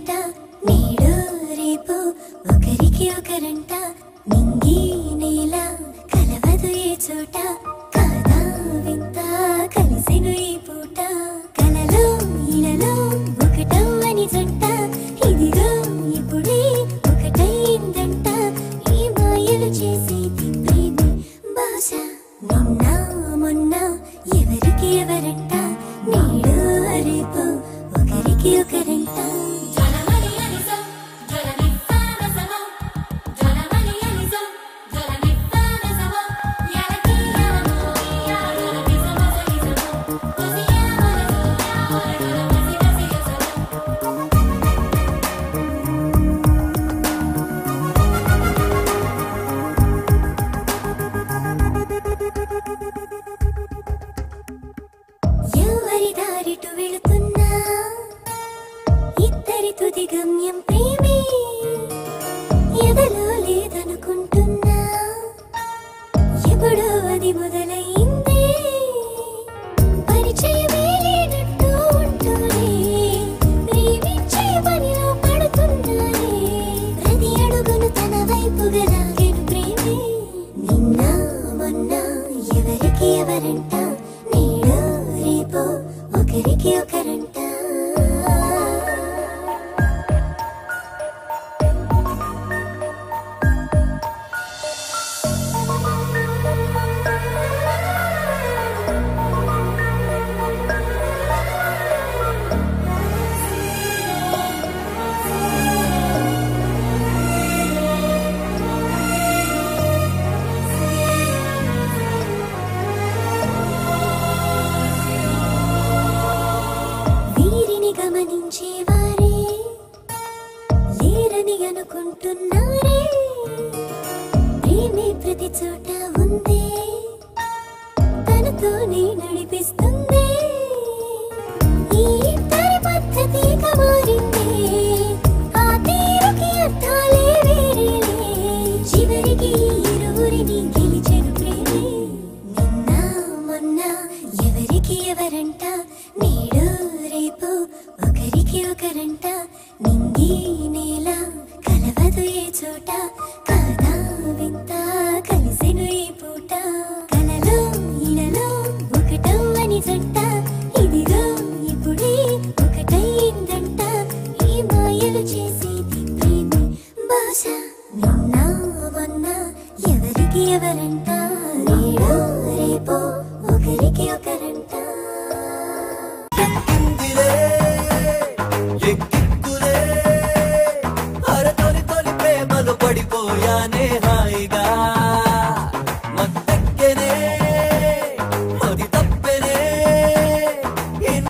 ఒకరంట నేడు రేపు ఒకరికి ఒకరంట నింగి నేల కలవదు ఏ చోట కాదా వింత కలిసెను ఈ పూట కలలో ఇలలో ఒకటవ్వని జంట ఇదిగో ఇప్పుడే ఒకటైందంట ఈ మాయలు చేసేది ప్రేమే బహుశా నిన్న మొన్న ఎవరికి ఎవరంట నేడు రేపు ఒకరికి ఒకరంట ఎవరి దారిటు వెళుతున్నా ఇద్దరి తుది గమ్యం ప్రేమే ఎదలో లేదనుకుంటున్నా ఎప్పుడో అది మొదలైందే పరిచయమే లేనట్టు ఉంటూనే ప్రేమించే పనిలో పడుతున్నానే ప్రతి అడుగును తన వైపుగా లాగెను ప్రేమే నిన్న మొన్న ఎవరికి ఎవరంట నేడు రేపు ఒకరికి ఒకరంట గమనించేవారే లేరని అనుకుంటున్నారే ప్రేమే ప్రతి చోట ఉందే తనతోనే నడిపిస్తుంది ఈ ఇద్దరి పద్ధతిగా మారిందే ఆ తీరుకి అర్థాలే వేరేలే చివరికి ఇరువురిని గెలిచెను ప్రేమే నిన్న మొన్న ఎవరికి ఎవరంట నేడు రేపు ఒకరికి ఒకరంట నింగి నేల కలవదు ఏ చోట కాదా వింత కలిసెను ఈ పూట కలలో ఇలలో ఒకటవ్వని జంట ఇదిగో ఇప్పుడే ఒకటైందంట ఈ మాయలు చేసేది ప్రేమే బహుశా నిన్న మొన్న ఎవరికి ఎవరంట నేడు రేపు ఒకరికి ఒకరంట